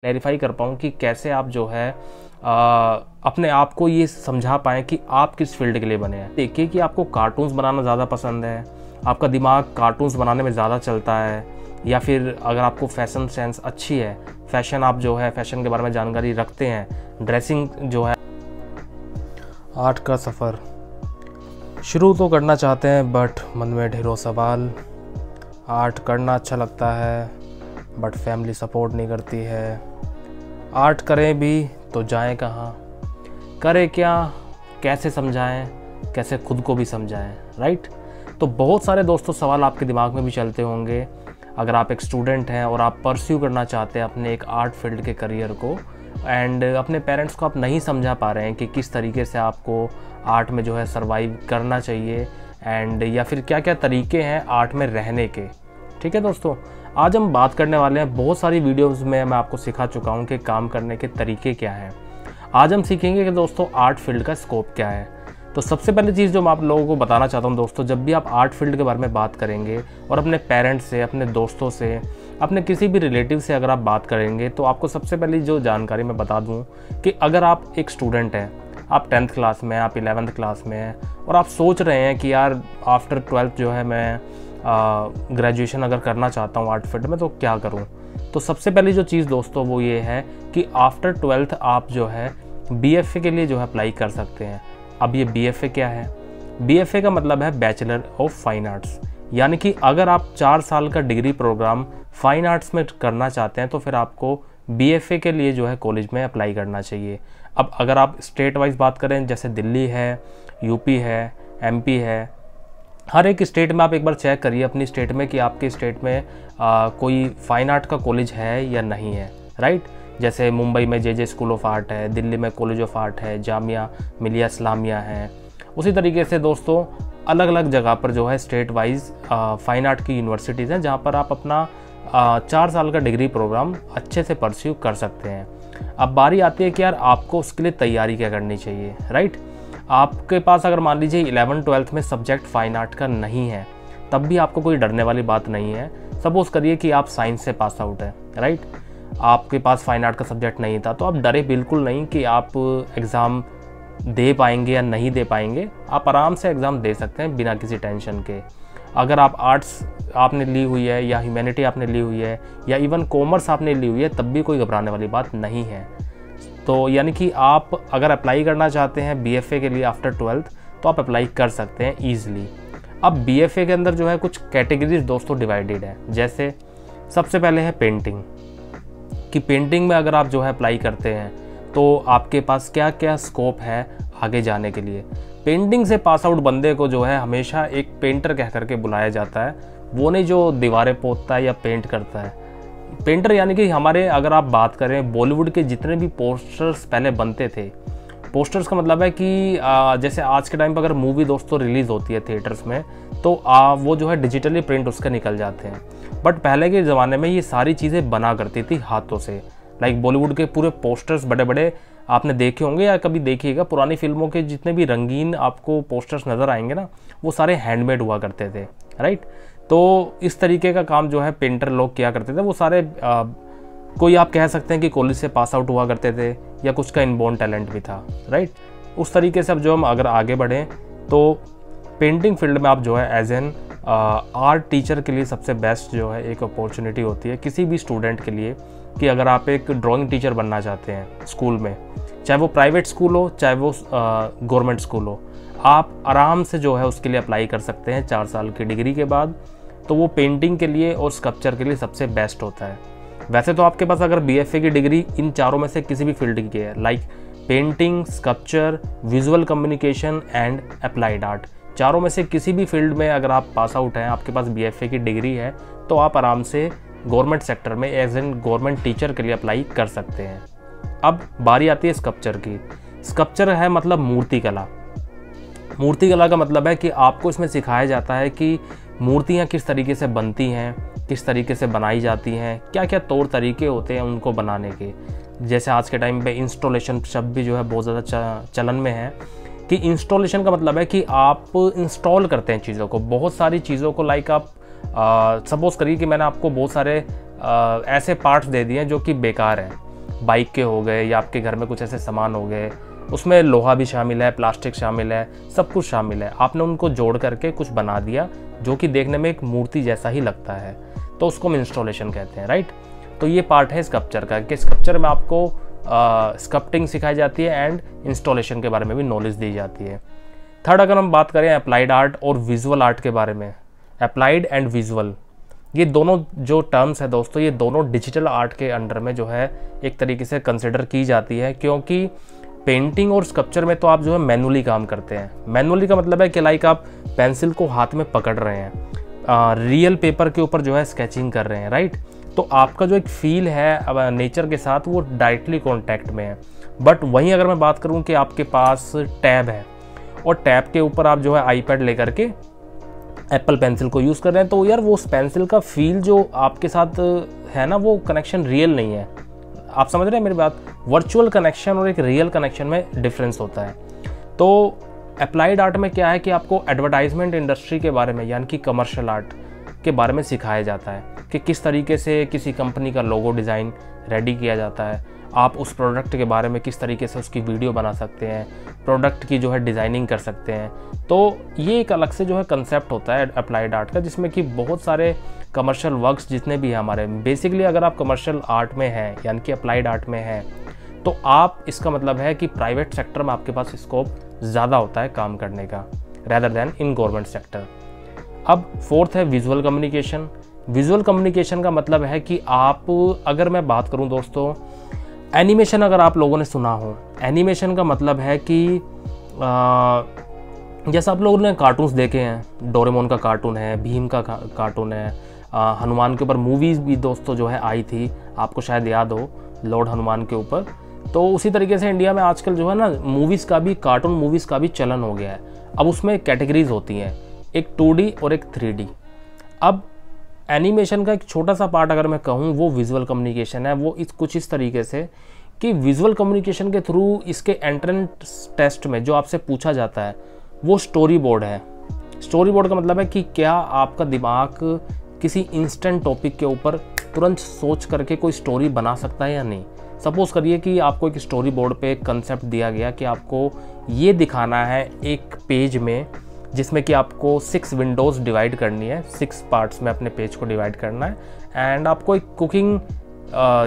Clarify कर पाऊँ कि कैसे आप जो है अपने आप को ये समझा पाएँ कि आप किस फील्ड के लिए बने हैं। देखिए कि आपको कार्टून्स बनाना ज़्यादा पसंद है, आपका दिमाग कार्टून्स बनाने में ज़्यादा चलता है, या फिर अगर आपको फैशन सेंस अच्छी है, फैशन आप जो है फैशन के बारे में जानकारी रखते हैं, ड्रेसिंग जो है। आर्ट का सफ़र शुरू तो करना चाहते हैं बट मन में ढेरों सवाल। आर्ट करना अच्छा लगता है बट फैमिली सपोर्ट नहीं करती है। आर्ट करें भी तो जाएं कहाँ, करें क्या, कैसे समझाएं, कैसे खुद को भी समझाएं, राइट। तो बहुत सारे दोस्तों सवाल आपके दिमाग में भी चलते होंगे अगर आप एक स्टूडेंट हैं और आप परस्यू करना चाहते हैं अपने एक आर्ट फील्ड के करियर को, एंड अपने पेरेंट्स को आप नहीं समझा पा रहे हैं कि किस तरीके से आपको आर्ट में जो है सर्वाइव करना चाहिए, एंड या फिर क्या क्या तरीके हैं आर्ट में रहने के। ठीक है दोस्तों, आज हम बात करने वाले हैं, बहुत सारी वीडियोस में मैं आपको सिखा चुका हूं कि काम करने के तरीके क्या हैं। आज हम सीखेंगे कि दोस्तों आर्ट फील्ड का स्कोप क्या है। तो सबसे पहली चीज़ जो मैं आप लोगों को बताना चाहता हूं दोस्तों, जब भी आप आर्ट फील्ड के बारे में बात करेंगे और अपने पेरेंट्स से, अपने दोस्तों से, अपने किसी भी रिलेटिव से अगर आप बात करेंगे, तो आपको सबसे पहली जो जानकारी मैं बता दूँ कि अगर आप एक स्टूडेंट हैं, आप 10th क्लास में, आप 11th क्लास में हैं और आप सोच रहे हैं कि यार आफ्टर 12th जो है मैं ग्रेजुएशन अगर करना चाहता हूँ आर्ट फील्ड में, तो क्या करूँ। तो सबसे पहली जो चीज़ दोस्तों वो ये है कि आफ्टर 12th आप जो है BFA के लिए जो है अप्लाई कर सकते हैं। अब ये BFA क्या है? BFA का मतलब है बैचलर ऑफ फाइन आर्ट्स, यानी कि अगर आप 4 साल का डिग्री प्रोग्राम फाइन आर्ट्स में करना चाहते हैं तो फिर आपको BFA के लिए जो है कॉलेज में अप्लाई करना चाहिए। अब अगर आप स्टेट वाइज बात करें, जैसे दिल्ली है, यूपी है, MP है, हर एक स्टेट में आप एक बार चेक करिए अपनी स्टेट में कि आपके स्टेट में कोई फाइन आर्ट का कॉलेज है या नहीं है, राइट। जैसे मुंबई में JJ स्कूल ऑफ आर्ट है, दिल्ली में कॉलेज ऑफ आर्ट है, जामिया मिलिया इस्लामिया है। उसी तरीके से दोस्तों अलग अलग जगह पर जो है स्टेट वाइज फाइन आर्ट की यूनिवर्सिटीज़ हैं जहाँ पर आप अपना 4 साल का डिग्री प्रोग्राम अच्छे से परस्यू कर सकते हैं। अब बारी आती है कि यार आपको उसके लिए तैयारी क्या करनी चाहिए, राइट। आपके पास अगर मान लीजिए 11th-12th में सब्जेक्ट फाइन आर्ट का नहीं है, तब भी आपको कोई डरने वाली बात नहीं है। सपोज करिए कि आप साइंस से पास आउट है, राइट, आपके पास फाइन आर्ट का सब्जेक्ट नहीं था, तो आप डरे बिल्कुल नहीं कि आप एग्ज़ाम दे पाएंगे या नहीं दे पाएंगे। आप आराम से एग्ज़ाम दे सकते हैं बिना किसी टेंशन के। अगर आप आर्ट्स आपने ली हुई है या ह्यूमैनिटी आपने ली हुई है या इवन कॉमर्स आपने ली हुई है, तब भी कोई घबराने वाली बात नहीं है। तो यानी कि आप अगर अप्लाई करना चाहते हैं BFA के लिए आफ्टर 12th, तो आप अप्लाई कर सकते हैं ईजिली। अब BFA के अंदर जो है कुछ कैटेगरीज दोस्तों डिवाइडेड है। जैसे सबसे पहले है पेंटिंग, कि पेंटिंग में अगर आप जो है अप्लाई करते हैं तो आपके पास क्या क्या स्कोप है आगे जाने के लिए। पेंटिंग से पास आउट बंदे को जो है हमेशा एक पेंटर कह करके बुलाया जाता है, वो नहीं जो दीवारें पोतता है या पेंट करता है। पेंटर यानी कि हमारे अगर आप बात करें बॉलीवुड के जितने भी पोस्टर्स पहले बनते थे, पोस्टर्स का मतलब है कि जैसे आज के टाइम पर अगर मूवी दोस्तों रिलीज़ होती है थिएटर्स में, तो वो जो है डिजिटली प्रिंट उसके निकल जाते हैं। बट पहले के ज़माने में ये सारी चीज़ें बना करती थी हाथों से। लाइक बॉलीवुड के पूरे पोस्टर्स बड़े बड़े आपने देखे होंगे या कभी देखिएगा, पुरानी फिल्मों के जितने भी रंगीन आपको पोस्टर्स नज़र आएंगे ना, वो सारे हैंडमेड हुआ करते थे, राइट। तो इस तरीके का काम जो है पेंटर लोग किया करते थे। वो सारे कोई आप कह सकते हैं कि कॉलेज से पास आउट हुआ करते थे या कुछ का इनबॉर्न टैलेंट भी था, राइट। उस तरीके से अब जो हम अगर आगे बढ़ें तो पेंटिंग फील्ड में आप जो है एज एन आर्ट टीचर के लिए सबसे बेस्ट जो है एक अपॉर्चुनिटी होती है किसी भी स्टूडेंट के लिए, कि अगर आप एक ड्राइंग टीचर बनना चाहते हैं स्कूल में, चाहे वो प्राइवेट स्कूल हो चाहे वो गवर्नमेंट स्कूल हो, आप आराम से जो है उसके लिए अप्लाई कर सकते हैं 4 साल की डिग्री के बाद। तो वो पेंटिंग के लिए और स्कल्पचर के लिए सबसे बेस्ट होता है। वैसे तो आपके पास अगर BFA की डिग्री इन चारों में से किसी भी फील्ड की है, like painting, sculpture, visual communication and applied art, चारों में से किसी भी फील्ड में अगर आप पास आउट हैं, आपके पास BFA की डिग्री है, तो आप आराम से गवर्नमेंट सेक्टर में एज एन गवर्नमेंट टीचर के लिए अप्लाई कर सकते हैं। अब बारी आती है स्कल्पचर की। स्कल्पचर है मतलब मूर्ति कला। मूर्ति कला का मतलब है कि आपको इसमें सिखाया जाता है कि मूर्तियाँ किस तरीके से बनती हैं, किस तरीके से बनाई जाती हैं, क्या क्या तौर तरीके होते हैं उनको बनाने के। जैसे आज के टाइम पे इंस्टॉलेशन शब्द भी जो है बहुत ज़्यादा चलन में है, कि इंस्टॉलेशन का मतलब है कि आप इंस्टॉल करते हैं चीज़ों को, बहुत सारी चीज़ों को। लाइक आप सपोज करिए कि मैंने आपको बहुत सारे ऐसे पार्ट्स दे दिए हैं जो कि बेकार हैं, बाइक के हो गए या आपके घर में कुछ ऐसे सामान हो गए, उसमें लोहा भी शामिल है, प्लास्टिक शामिल है, सब कुछ शामिल है। आपने उनको जोड़ करके कुछ बना दिया जो कि देखने में एक मूर्ति जैसा ही लगता है, तो उसको हम इंस्टॉलेशन कहते हैं, राइट। तो ये पार्ट है स्कल्पचर का, कि स्कल्पचर में आपको स्कल्पटिंग सिखाई जाती है एंड इंस्टॉलेशन के बारे में भी नॉलेज दी जाती है। थर्ड, अगर हम बात करें अप्लाइड आर्ट और विजुअल आर्ट के बारे में, अप्लाइड एंड विजुअल, ये दोनों जो टर्म्स है दोस्तों, ये दोनों डिजिटल आर्ट के अंडर में जो है एक तरीके से कंसिडर की जाती है, क्योंकि पेंटिंग और स्कल्पचर में तो आप जो है मैनुअली काम करते हैं। मैनुअली का मतलब है कि लाइक आप पेंसिल को हाथ में पकड़ रहे हैं, रियल पेपर के ऊपर जो है स्केचिंग कर रहे हैं, राइट। तो आपका जो एक फील है नेचर के साथ वो डायरेक्टली कॉन्टैक्ट में है। बट वहीं अगर मैं बात करूं कि आपके पास टैब है और टैब के ऊपर आप जो है आईपैड लेकर के एप्पल पेंसिल को यूज़ कर रहे हैं, तो यार वो उस पेंसिल का फील जो आपके साथ है ना, वो कनेक्शन रियल नहीं है। आप समझ रहे हैं मेरी बात। वर्चुअल कनेक्शन और एक रियल कनेक्शन में डिफरेंस होता है। तो अप्लाइड आर्ट में क्या है कि आपको एडवर्टाइजमेंट इंडस्ट्री के बारे में, यानी कि कमर्शियल आर्ट के बारे में सिखाया जाता है कि किस तरीके से किसी कंपनी का लोगो डिज़ाइन रेडी किया जाता है, आप उस प्रोडक्ट के बारे में किस तरीके से उसकी वीडियो बना सकते हैं, प्रोडक्ट की जो है डिज़ाइनिंग कर सकते हैं। तो ये एक अलग से जो है कंसेप्ट होता है अप्लाइड आर्ट का, जिसमें कि बहुत सारे कमर्शियल वर्क्स जितने भी हैं हमारे, बेसिकली अगर आप कमर्शियल आर्ट में हैं यानी कि अप्लाइड आर्ट में हैं, तो आप, इसका मतलब है कि प्राइवेट सेक्टर में आपके पास स्कोप ज़्यादा होता है काम करने का rather then in government sector. अब फोर्थ है विजुअल कम्युनिकेशन। विजुअल कम्युनिकेशन का मतलब है कि आप, अगर मैं बात करूं दोस्तों, एनिमेशन अगर आप लोगों ने सुना हो, एनिमेशन का मतलब है कि जैसा आप लोगों ने कार्टून्स देखे हैं, डोरेमोन का कार्टून है, भीम का कार्टून है, हनुमान के ऊपर मूवीज़ भी दोस्तों जो है आई थी, आपको शायद याद हो, लॉर्ड हनुमान के ऊपर। तो उसी तरीके से इंडिया में आजकल जो है ना मूवीज़ का भी, कार्टून मूवीज़ का भी चलन हो गया है। अब उसमें कैटेगरीज होती हैं, एक 2D और एक 3D। अब एनिमेशन का एक छोटा सा पार्ट अगर मैं कहूँ वो विजुअल कम्युनिकेशन है। वो कुछ इस तरीके से कि विजुअल कम्युनिकेशन के थ्रू इसके एंट्रेंस टेस्ट में जो आपसे पूछा जाता है वो स्टोरी बोर्ड है। स्टोरी बोर्ड का मतलब है कि क्या आपका दिमाग किसी इंस्टेंट टॉपिक के ऊपर तुरंत सोच करके कोई स्टोरी बना सकता है या नहीं। सपोज करिए कि आपको एक स्टोरी बोर्ड पे एक कंसेप्ट दिया गया कि आपको ये दिखाना है एक पेज में, जिसमें कि आपको 6 विंडोज़ डिवाइड करनी है, 6 पार्ट्स में अपने पेज को डिवाइड करना है, एंड आपको एक कुकिंग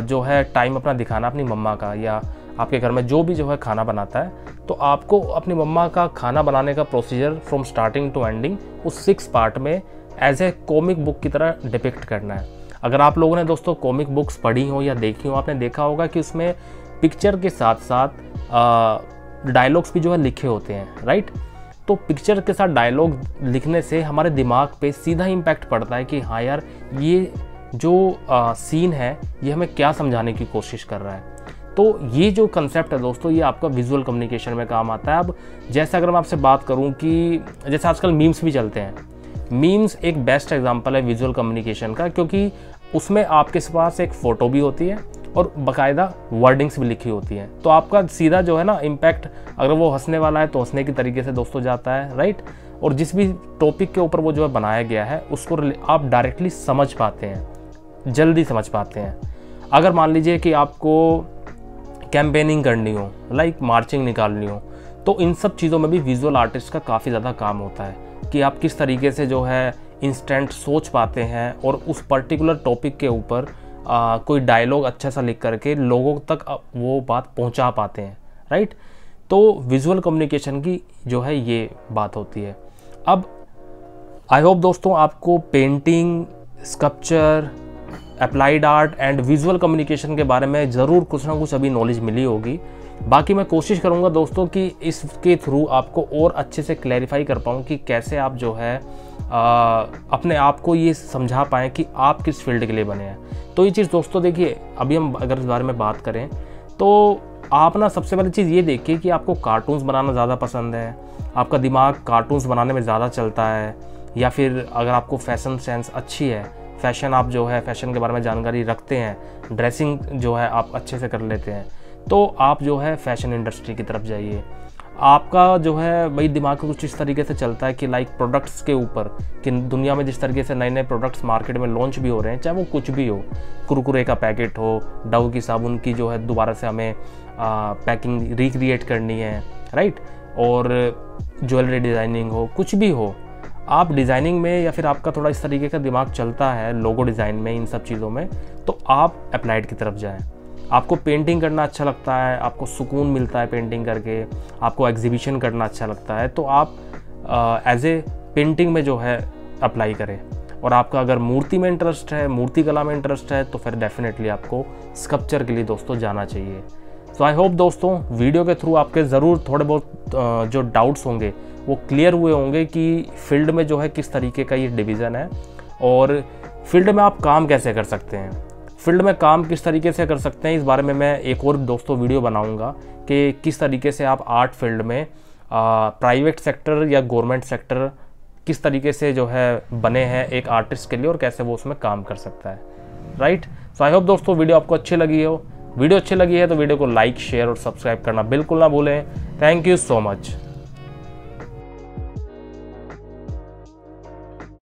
जो है टाइम अपना दिखाना अपनी मम्मा का, या आपके घर में जो भी जो है खाना बनाता है, तो आपको अपनी मम्मा का खाना बनाने का procedure from starting to ending उस 6 पार्ट में एज ए कॉमिक बुक की तरह डिपिक्ट करना है। अगर आप लोगों ने दोस्तों कॉमिक बुक्स पढ़ी हो या देखी हो, आपने देखा होगा कि उसमें पिक्चर के साथ साथ डायलॉग्स भी जो है लिखे होते हैं, राइट। तो पिक्चर के साथ डायलॉग लिखने से हमारे दिमाग पे सीधा इम्पैक्ट पड़ता है कि हाँ यार, ये जो सीन है ये हमें क्या समझाने की कोशिश कर रहा है। तो ये जो कंसेप्ट है दोस्तों, ये आपका विजुअल कम्युनिकेशन में काम आता है। अब जैसे अगर मैं आपसे बात करूं कि जैसे आजकल मीम्स भी चलते हैं, मीम्स एक बेस्ट एग्जांपल है विजुअल कम्युनिकेशन का, क्योंकि उसमें आपके पास एक फ़ोटो भी होती है और बाकायदा वर्डिंग्स भी लिखी होती हैं। तो आपका सीधा जो है ना इम्पैक्ट, अगर वो हंसने वाला है तो हंसने की तरीके से दोस्तों जाता है, राइट। और जिस भी टॉपिक के ऊपर वो जो है बनाया गया है उसको आप डायरेक्टली समझ पाते हैं, जल्दी समझ पाते हैं। अगर मान लीजिए कि आपको कैंपेनिंग करनी हो, लाइक मार्चिंग निकालनी हो, तो इन सब चीज़ों में भी विजुअल आर्टिस्ट का काफ़ी ज़्यादा काम होता है कि आप किस तरीके से जो है इंस्टेंट सोच पाते हैं और उस पर्टिकुलर टॉपिक के ऊपर कोई डायलॉग अच्छा सा लिख करके लोगों तक वो बात पहुंचा पाते हैं, राइट। तो विजुअल कम्युनिकेशन की जो है ये बात होती है। अब आई होप दोस्तों आपको painting, sculpture, applied art and visual communication के बारे में ज़रूर कुछ ना कुछ अभी नॉलेज मिली होगी। बाकी मैं कोशिश करूंगा दोस्तों कि इसके थ्रू आपको और अच्छे से क्लैरिफाई कर पाऊँ कि कैसे आप जो है अपने आप को ये समझा पाएँ कि आप किस फील्ड के लिए बने हैं। तो ये चीज़ दोस्तों देखिए, अभी हम अगर इस बारे में बात करें तो आप ना सबसे पहली चीज़ ये देखिए कि आपको कार्टून्स बनाना ज़्यादा पसंद है, आपका दिमाग कार्टून्स बनाने में ज़्यादा चलता है, या फिर अगर आपको फैशन सेंस अच्छी है, फैशन आप जो है फैशन के बारे में जानकारी रखते हैं, ड्रेसिंग जो है आप अच्छे से कर लेते हैं, तो आप जो है फैशन इंडस्ट्री की तरफ जाइए। आपका जो है भाई दिमाग कुछ इस तरीके से चलता है कि लाइक प्रोडक्ट्स के ऊपर, कि दुनिया में जिस तरीके से नए नए प्रोडक्ट्स मार्केट में लॉन्च भी हो रहे हैं, चाहे वो कुछ भी हो, कुरकुरे का पैकेट हो, डव की साबुन की जो है दोबारा से हमें पैकिंग रिक्रिएट करनी है, राइट, और ज्वेलरी डिज़ाइनिंग हो, कुछ भी हो, आप डिज़ाइनिंग में या फिर आपका थोड़ा इस तरीके का दिमाग चलता है लोगो डिज़ाइन में, इन सब चीज़ों में, तो आप अप्लाइड की तरफ जाएं। आपको पेंटिंग करना अच्छा लगता है, आपको सुकून मिलता है पेंटिंग करके, आपको एग्जीबिशन करना अच्छा लगता है, तो आप एज ए पेंटिंग में जो है अप्लाई करें। और आपका अगर मूर्ति में इंटरेस्ट है, मूर्ति कला में इंटरेस्ट है, तो फिर डेफिनेटली आपको स्कल्पचर के लिए दोस्तों जाना चाहिए। सो आई होप दोस्तों वीडियो के थ्रू आपके ज़रूर थोड़े बहुत जो डाउट्स होंगे वो क्लियर हुए होंगे कि फील्ड में जो है किस तरीके का ये डिवीज़न है, और फील्ड में आप काम कैसे कर सकते हैं, फील्ड में काम किस तरीके से कर सकते हैं। इस बारे में मैं एक और दोस्तों वीडियो बनाऊंगा कि किस तरीके से आप आर्ट फील्ड में प्राइवेट सेक्टर या गवर्नमेंट सेक्टर किस तरीके से जो है बने हैं एक आर्टिस्ट के लिए, और कैसे वो उसमें काम कर सकता है, राइट। सो आई होप दोस्तों वीडियो आपको अच्छी लगी हो। वीडियो अच्छी लगी है तो वीडियो को लाइक, शेयर और सब्सक्राइब करना बिल्कुल ना भूलें। Thank you so much.